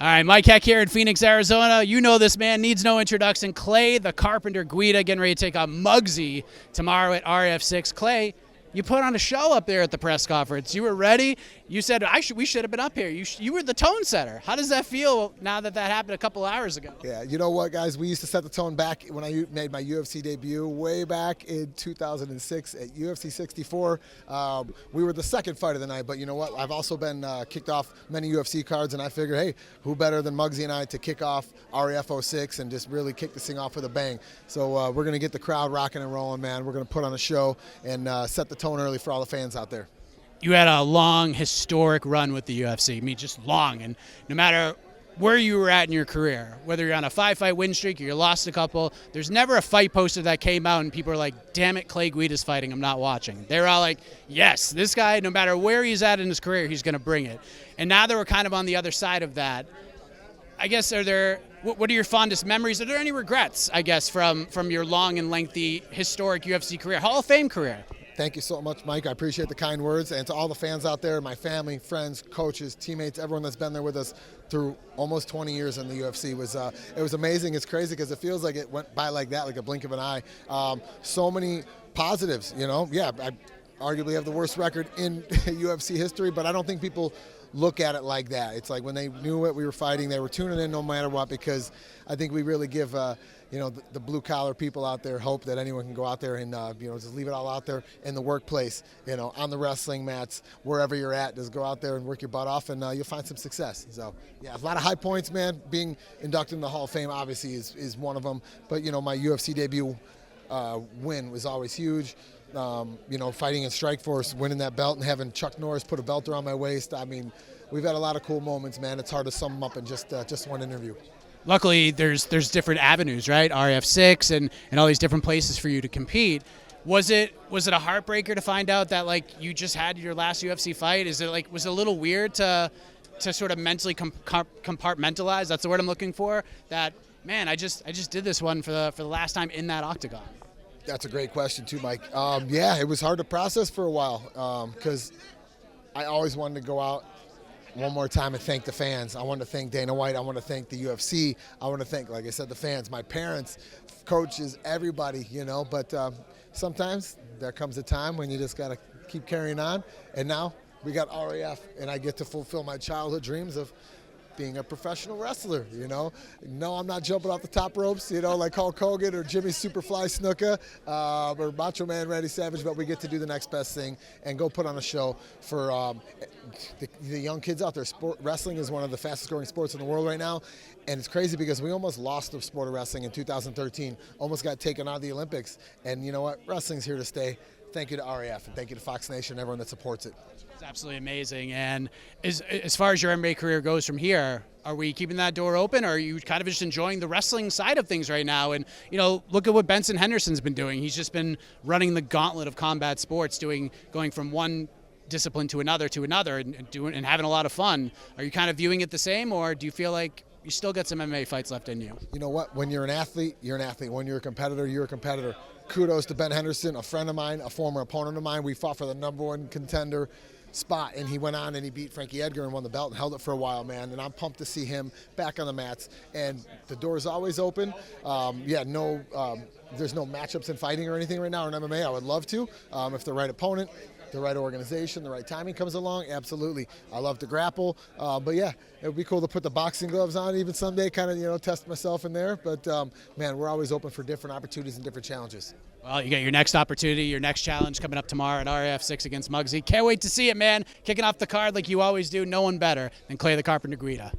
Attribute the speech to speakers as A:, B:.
A: All right, Mike Heck here in Phoenix, Arizona. You know this man, needs no introduction. Clay, the Carpenter Guida, getting ready to take on Mugzy tomorrow at RAF 6. Clay, you put on a show up there at the press conference. You were ready. You said, we should have been up here. You were the tone setter. How does that feel now that that happened a couple hours ago?
B: Yeah, you know what, guys? We used to set the tone back when I made my UFC debut way back in 2006 at UFC 64. We were the second fight of the night, but you know what? I've also been kicked off many UFC cards, and I figured, hey, who better than Mugzy and I to kick off RAF 06 and just really kick this thing off with a bang. So we're going to get the crowd rocking and rolling, man. We're going to put on a show and set the tone early for all the fans out there.
A: You had a long, historic run with the UFC. I mean, just long. And no matter where you were at in your career, whether you're on a 5-fight win streak or you lost a couple, there's never a fight poster that came out and people are like, damn it, Clay Guida's fighting, I'm not watching. They're all like, yes, this guy, no matter where he's at in his career, he's going to bring it. And now that we're kind of on the other side of that, I guess, what are your fondest memories? Are there any regrets, I guess, from your long and lengthy historic UFC career, Hall of Fame career?
B: Thank you so much, Mike. I appreciate the kind words. And to all the fans out there, my family, friends, coaches, teammates, everyone that's been there with us through almost 20 years in the UFC, it was amazing. It's crazy because it feels like it went by like that, like a blink of an eye. So many positives, you know. Yeah, I arguably have the worst record in UFC history, but I don't think people look at it like that. It's like when they knew what we were fighting, they were tuning in no matter what, because I think we really give you know, the blue-collar people out there hope that anyone can go out there and you know, just leave it all out there in the workplace, you know, on the wrestling mats, wherever you're at. Just go out there and work your butt off, and you'll find some success. So yeah, a lot of high points, man. Being inducted in the Hall of Fame obviously is one of them, but you know, my UFC debut win was always huge. You know, fighting in Strikeforce, winning that belt and having Chuck Norris put a belt around my waist. I mean, we've had a lot of cool moments, man. It's hard to sum them up in just one interview.
A: Luckily, there's different avenues, right? RF6 and all these different places for you to compete. Was it a heartbreaker to find out that like you just had your last UFC fight? Was it a little weird to sort of mentally compartmentalize? That's the word I'm looking for. That, man, I just did this one for the last time in that octagon.
B: That's a great question too, Mike. Yeah, it was hard to process for a while because I always wanted to go out one more time and thank the fans. I want to thank Dana White. I want to thank the UFC. I want to thank, like I said, the fans, my parents, coaches, everybody, you know. But sometimes there comes a time when you just got to keep carrying on. And now we got RAF, and I get to fulfill my childhood dreams of being a professional wrestler, you know. No, I'm not jumping off the top ropes, you know, like Hulk Hogan or Jimmy Superfly Snuka or Macho Man Randy Savage, but we get to do the next best thing and go put on a show for the young kids out there. Wrestling is one of the fastest growing sports in the world right now, and it's crazy because we almost lost the sport of wrestling in 2013, almost got taken out of the Olympics, and you know what, wrestling's here to stay. Thank you to RAF, and thank you to Fox Nation and everyone that supports it.
A: It's absolutely amazing. And as far as your MMA career goes from here, are we keeping that door open, or are you kind of just enjoying the wrestling side of things right now? And, you know, look at what Benson Henderson's been doing. He's just been running the gauntlet of combat sports, going from one discipline to another and having a lot of fun. Are you kind of viewing it the same, or do you feel like you still got some MMA fights left in you?
B: You know what? When you're an athlete, you're an athlete. When you're a competitor, you're a competitor. Kudos to Ben Henderson, a friend of mine, a former opponent of mine. We fought for the #1 contender spot, and he went on and he beat Frankie Edgar and won the belt and held it for a while, man. And I'm pumped to see him back on the mats. And the door's always open. Yeah, there's no matchups in fighting or anything right now in MMA. I would love to, if the right opponent, the right organization, the right timing comes along, absolutely. I love to grapple, but yeah, it would be cool to put the boxing gloves on even someday, kind of, you know, test myself in there. But man, we're always open for different opportunities and different challenges.
A: Well, you got your next opportunity, your next challenge coming up tomorrow at RAF6 against Mugzy. Can't wait to see it, man. Kicking off the card like you always do. No one better than Clay the Carpenter Guida.